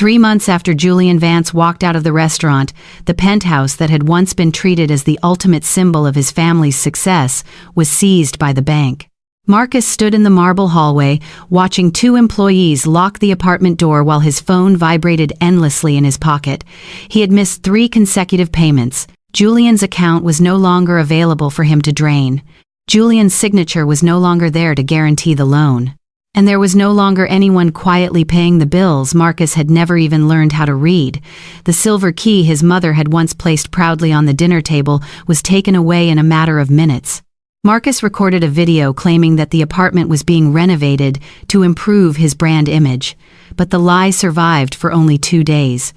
3 months after Julian Vance walked out of the restaurant, the penthouse that had once been treated as the ultimate symbol of his family's success was seized by the bank. Marcus stood in the marble hallway, watching 2 employees lock the apartment door while his phone vibrated endlessly in his pocket. He had missed 3 consecutive payments. Julian's account was no longer available for him to drain. Julian's signature was no longer there to guarantee the loan. And there was no longer anyone quietly paying the bills. Marcus had never even learned how to read. The silver key his mother had once placed proudly on the dinner table was taken away in a matter of minutes. Marcus recorded a video claiming that the apartment was being renovated to improve his brand image, but the lie survived for only 2 days.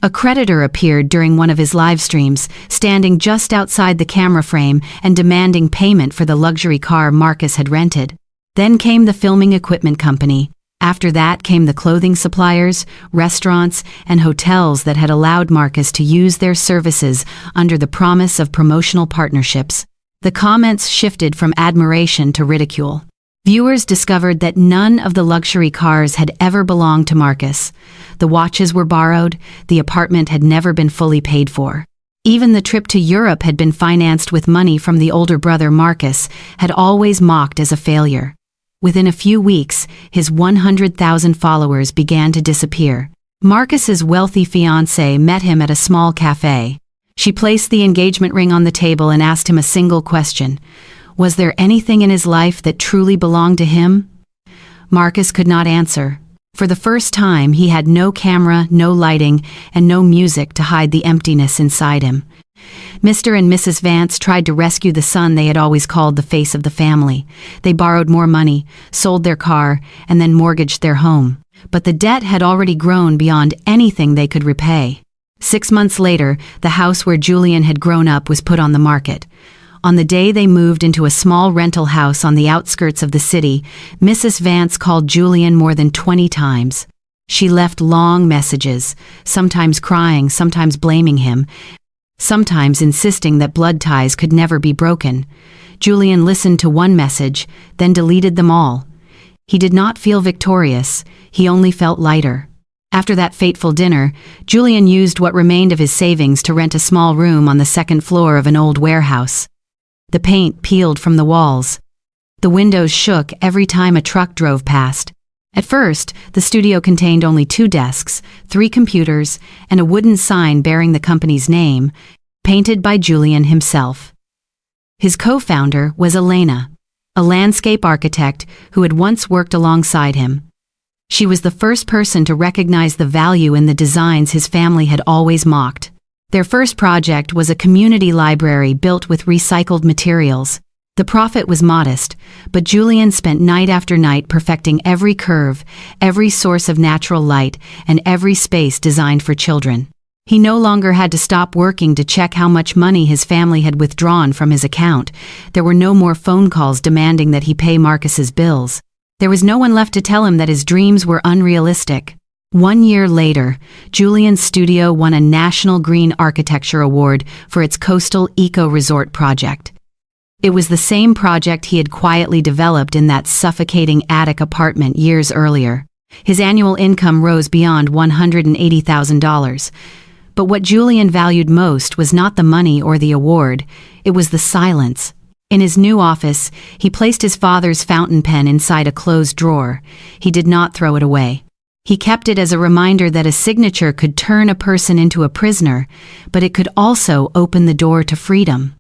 A creditor appeared during one of his live streams, standing just outside the camera frame and demanding payment for the luxury car Marcus had rented. Then came the filming equipment company. After that came the clothing suppliers, restaurants, and hotels that had allowed Marcus to use their services under the promise of promotional partnerships. The comments shifted from admiration to ridicule. Viewers discovered that none of the luxury cars had ever belonged to Marcus. The watches were borrowed, the apartment had never been fully paid for. Even the trip to Europe had been financed with money from the older brother Marcus, had always mocked as a failure. Within a few weeks, his 100,000 followers began to disappear. Marcus's wealthy fiancée met him at a small cafe. She placed the engagement ring on the table and asked him a single question. Was there anything in his life that truly belonged to him? Marcus could not answer. For the first time, he had no camera, no lighting, and no music to hide the emptiness inside him. Mr. and Mrs. Vance tried to rescue the son they had always called the face of the family. They borrowed more money, sold their car, and then mortgaged their home. But the debt had already grown beyond anything they could repay. 6 months later, the house where Julian had grown up was put on the market. On the day they moved into a small rental house on the outskirts of the city, Mrs. Vance called Julian more than 20 times. She left long messages, sometimes crying, sometimes blaming him, sometimes insisting that blood ties could never be broken. Julian listened to one message, then deleted them all. He did not feel victorious, he only felt lighter. After that fateful dinner, Julian used what remained of his savings to rent a small room on the 2nd floor of an old warehouse. The paint peeled from the walls. The windows shook every time a truck drove past. At first, the studio contained only 2 desks, 3 computers, and a wooden sign bearing the company's name, painted by Julian himself. His co-founder was Elena, a landscape architect who had once worked alongside him. She was the first person to recognize the value in the designs his family had always mocked. Their first project was a community library built with recycled materials. The profit was modest, but Julian spent night after night perfecting every curve, every source of natural light, and every space designed for children. He no longer had to stop working to check how much money his family had withdrawn from his account. There were no more phone calls demanding that he pay Marcus's bills. There was no one left to tell him that his dreams were unrealistic. 1 year later, Julian's studio won a National Green Architecture Award for its coastal eco-resort project. It was the same project he had quietly developed in that suffocating attic apartment years earlier. His annual income rose beyond $180,000. But what Julian valued most was not the money or the award, it was the silence. In his new office, he placed his father's fountain pen inside a closed drawer. He did not throw it away. He kept it as a reminder that a signature could turn a person into a prisoner, but it could also open the door to freedom.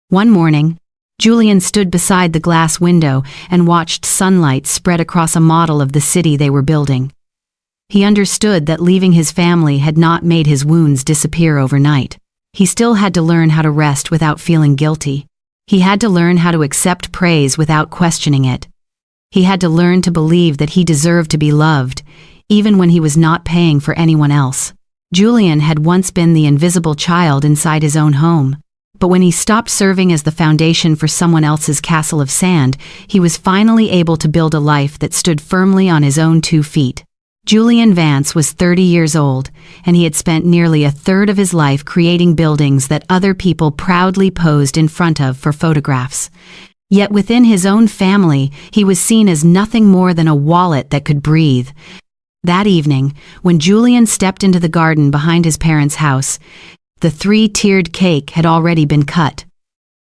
One morning, Julian stood beside the glass window and watched sunlight spread across a model of the city they were building. He understood that leaving his family had not made his wounds disappear overnight. He still had to learn how to rest without feeling guilty. He had to learn how to accept praise without questioning it. He had to learn to believe that he deserved to be loved, even when he was not paying for anyone else. Julian had once been the invisible child inside his own home. But when he stopped serving as the foundation for someone else's castle of sand, he was finally able to build a life that stood firmly on his own 2 feet. Julian Vance was 30 years old, and he had spent nearly a third of his life creating buildings that other people proudly posed in front of for photographs. Yet within his own family, he was seen as nothing more than a wallet that could breathe. That evening, when Julian stepped into the garden behind his parents' house, the 3-tiered cake had already been cut.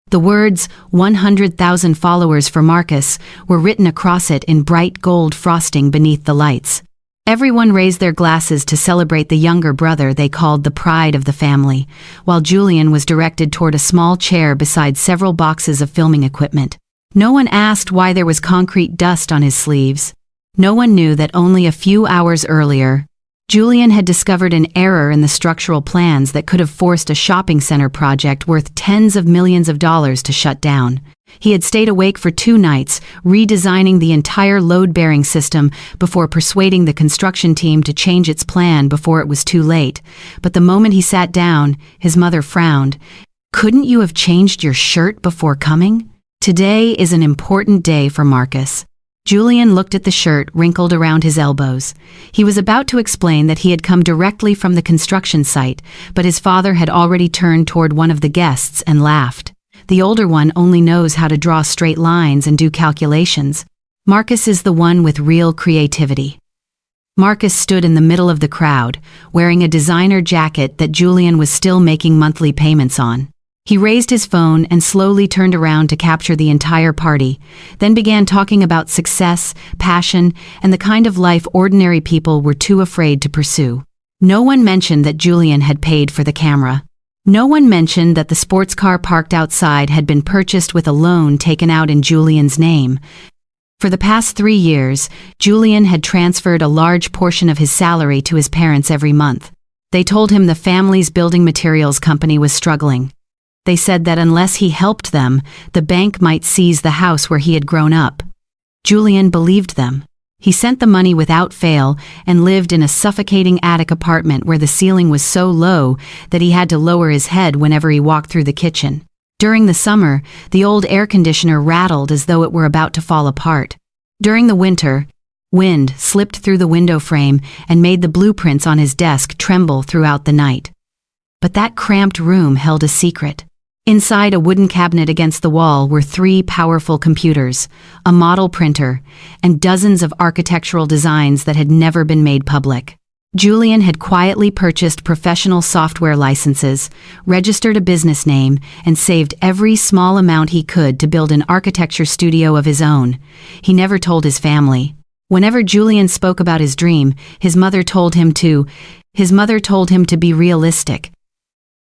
The words, 100,000 followers for Marcus, were written across it in bright gold frosting beneath the lights. Everyone raised their glasses to celebrate the younger brother they called the pride of the family, while Julian was directed toward a small chair beside several boxes of filming equipment. No one asked why there was concrete dust on his sleeves. No one knew that only a few hours earlier, Julian had discovered an error in the structural plans that could have forced a shopping center project worth tens of millions of dollars to shut down. He had stayed awake for 2 nights, redesigning the entire load-bearing system before persuading the construction team to change its plan before it was too late. But the moment he sat down, his mother frowned. "Couldn't you have changed your shirt before coming? Today is an important day for Marcus." Julian looked at the shirt wrinkled around his elbows. He was about to explain that he had come directly from the construction site, but his father had already turned toward one of the guests and laughed. The older one only knows how to draw straight lines and do calculations. Marcus is the one with real creativity. Marcus stood in the middle of the crowd, wearing a designer jacket that Julian was still making monthly payments on. He raised his phone and slowly turned around to capture the entire party, then began talking about success, passion, and the kind of life ordinary people were too afraid to pursue. No one mentioned that Julian had paid for the camera. No one mentioned that the sports car parked outside had been purchased with a loan taken out in Julian's name. For the past 3 years, Julian had transferred a large portion of his salary to his parents every month. They told him the family's building materials company was struggling. They said that unless he helped them, the bank might seize the house where he had grown up. Julian believed them. He sent the money without fail and lived in a suffocating attic apartment where the ceiling was so low that he had to lower his head whenever he walked through the kitchen. During the summer, the old air conditioner rattled as though it were about to fall apart. During the winter, wind slipped through the window frame and made the blueprints on his desk tremble throughout the night. But that cramped room held a secret. Inside a wooden cabinet against the wall were 3 powerful computers, a model printer, and dozens of architectural designs that had never been made public. Julian had quietly purchased professional software licenses, registered a business name, and saved every small amount he could to build an architecture studio of his own. He never told his family. Whenever Julian spoke about his dream, his mother told him to be realistic.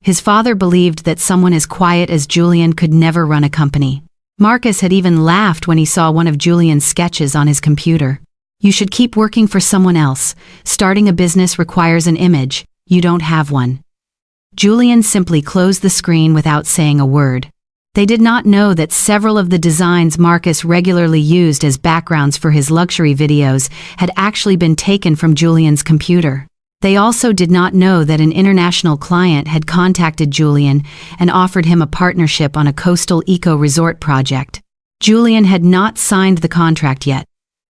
His father believed that someone as quiet as Julian could never run a company. Marcus had even laughed when he saw one of Julian's sketches on his computer. "You should keep working for someone else. Starting a business requires an image. You don't have one." Julian simply closed the screen without saying a word. They did not know that several of the designs Marcus regularly used as backgrounds for his luxury videos had actually been taken from Julian's computer. They also did not know that an international client had contacted Julian and offered him a partnership on a coastal eco-resort project. Julian had not signed the contract yet.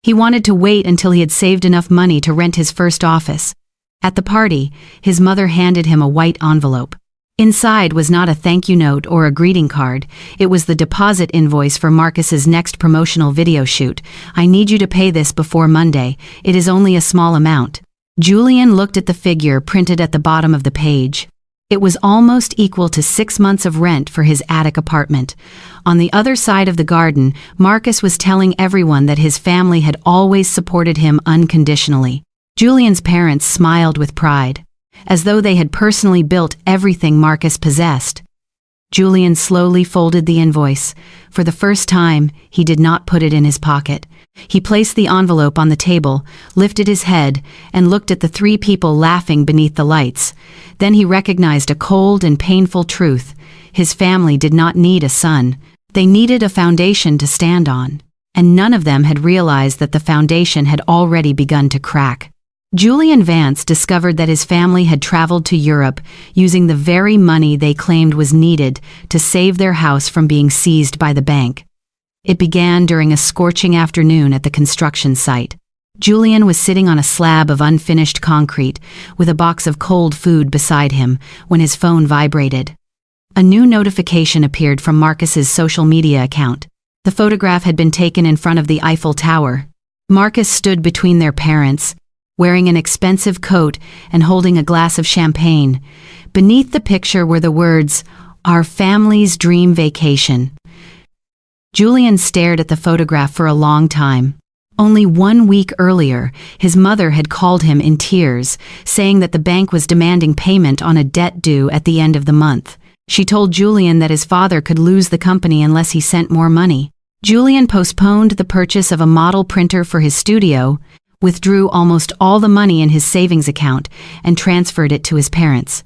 He wanted to wait until he had saved enough money to rent his first office. At the party, his mother handed him a white envelope. Inside was not a thank you note or a greeting card. It was the deposit invoice for Marcus's next promotional video shoot. "I need you to pay this before Monday. It is only a small amount." Julian looked at the figure printed at the bottom of the page. It was almost equal to 6 months of rent for his attic apartment. On the other side of the garden, Marcus was telling everyone that his family had always supported him unconditionally. Julian's parents smiled with pride, as though they had personally built everything Marcus possessed. Julian slowly folded the invoice. For the first time, he did not put it in his pocket. He placed the envelope on the table, lifted his head, and looked at the 3 people laughing beneath the lights. Then he recognized a cold and painful truth. His family did not need a son. They needed a foundation to stand on. And none of them had realized that the foundation had already begun to crack. Julian Vance discovered that his family had traveled to Europe using the very money they claimed was needed to save their house from being seized by the bank. It began during a scorching afternoon at the construction site. Julian was sitting on a slab of unfinished concrete with a box of cold food beside him when his phone vibrated. A new notification appeared from Marcus's social media account. The photograph had been taken in front of the Eiffel Tower. Marcus stood between their parents, wearing an expensive coat and holding a glass of champagne. Beneath the picture were the words, "Our family's dream vacation." Julian stared at the photograph for a long time. Only 1 week earlier, his mother had called him in tears, saying that the bank was demanding payment on a debt due at the end of the month. She told Julian that his father could lose the company unless he sent more money. Julian postponed the purchase of a model printer for his studio, withdrew almost all the money in his savings account, and transferred it to his parents.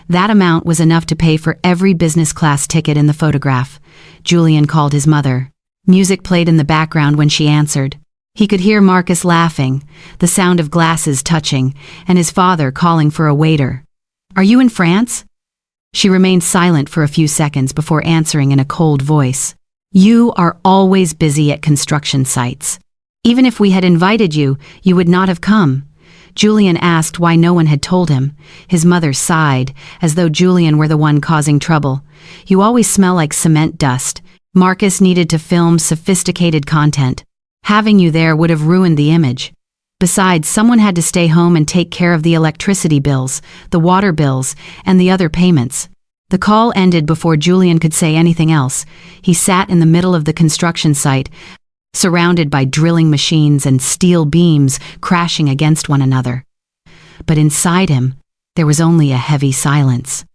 That amount was enough to pay for every business class ticket in the photograph. Julian called his mother. Music played in the background when she answered. He could hear Marcus laughing, the sound of glasses touching, and his father calling for a waiter. "Are you in France?" She remained silent for a few seconds before answering in a cold voice. "You are always busy at construction sites. Even if we had invited you, you would not have come." Julian asked why no one had told him. His mother sighed, as though Julian were the one causing trouble. "You always smell like cement dust. Marcus needed to film sophisticated content. Having you there would have ruined the image. Besides, someone had to stay home and take care of the electricity bills, the water bills, and the other payments." The call ended before Julian could say anything else. He sat in the middle of the construction site, surrounded by drilling machines and steel beams crashing against one another. But inside him, there was only a heavy silence.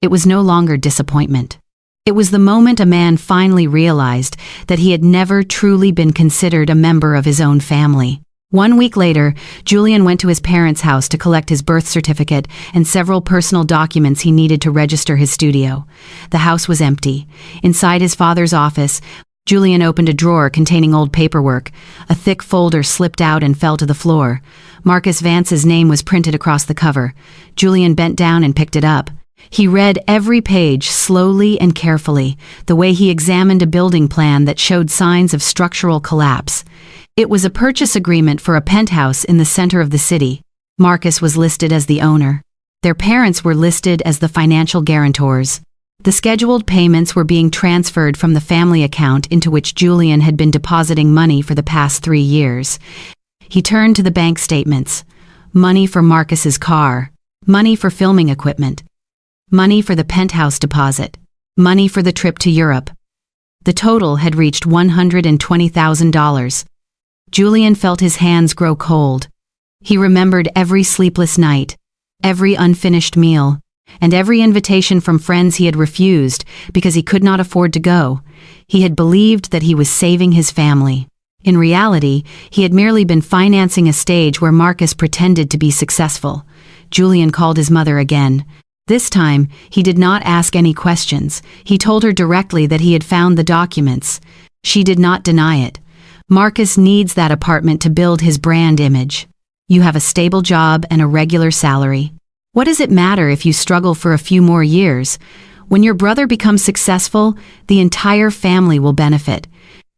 It was no longer disappointment. It was the moment a man finally realized that he had never truly been considered a member of his own family. 1 week later, Julian went to his parents' house to collect his birth certificate and several personal documents he needed to register his studio. The house was empty. Inside his father's office, Julian opened a drawer containing old paperwork. A thick folder slipped out and fell to the floor. Marcus Vance's name was printed across the cover. Julian bent down and picked it up. He read every page slowly and carefully, the way he examined a building plan that showed signs of structural collapse. It was a purchase agreement for a penthouse in the center of the city. Marcus was listed as the owner. Their parents were listed as the financial guarantors. The scheduled payments were being transferred from the family account into which Julian had been depositing money for the past 3 years. He turned to the bank statements. Money for Marcus's car, money for filming equipment, money for the penthouse deposit, money for the trip to Europe. The total had reached $120,000. Julian felt his hands grow cold. He remembered every sleepless night, every unfinished meal, and every invitation from friends he had refused because he could not afford to go. He had believed that he was saving his family. In reality, he had merely been financing a stage where Marcus pretended to be successful. Julian called his mother again. This time, he did not ask any questions. He told her directly that he had found the documents. She did not deny it. Marcus needs that apartment to build his brand image. You have a stable job and a regular salary. What does it matter if you struggle for a few more years? When your brother becomes successful, the entire family will benefit.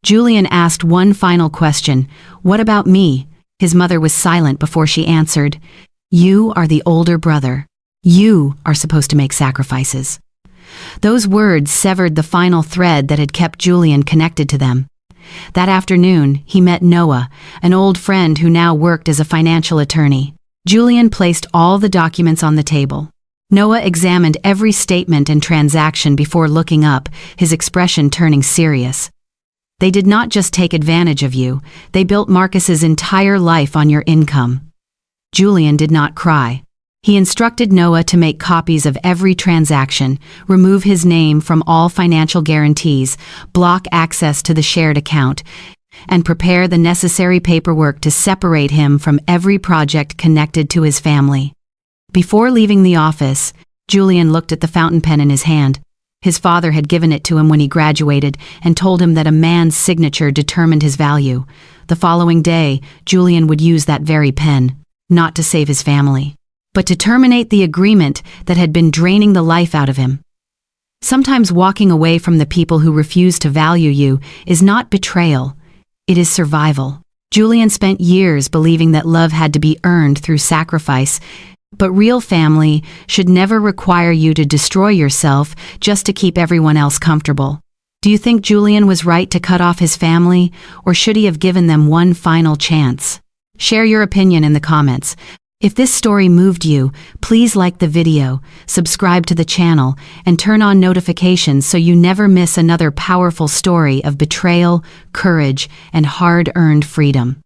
Julian asked one final question. What about me? His mother was silent before she answered. You are the older brother. You are supposed to make sacrifices. Those words severed the final thread that had kept Julian connected to them. That afternoon, he met Noah, an old friend who now worked as a financial attorney. Julian placed all the documents on the table. Noah examined every statement and transaction before looking up, his expression turning serious. They did not just take advantage of you, they built Marcus's entire life on your income. Julian did not cry. He instructed Noah to make copies of every transaction, remove his name from all financial guarantees, block access to the shared account, and prepare the necessary paperwork to separate him from every project connected to his family. Before leaving the office, Julian looked at the fountain pen in his hand. His father had given it to him when he graduated and told him that a man's signature determined his value. The following day, Julian would use that very pen, not to save his family, but to terminate the agreement that had been draining the life out of him. Sometimes walking away from the people who refuse to value you is not betrayal, it is survival. Julian spent years believing that love had to be earned through sacrifice, but real family should never require you to destroy yourself just to keep everyone else comfortable. Do you think Julian was right to cut off his family, or should he have given them one final chance? Share your opinion in the comments. If this story moved you, please like the video, subscribe to the channel, and turn on notifications so you never miss another powerful story of betrayal, courage, and hard-earned freedom.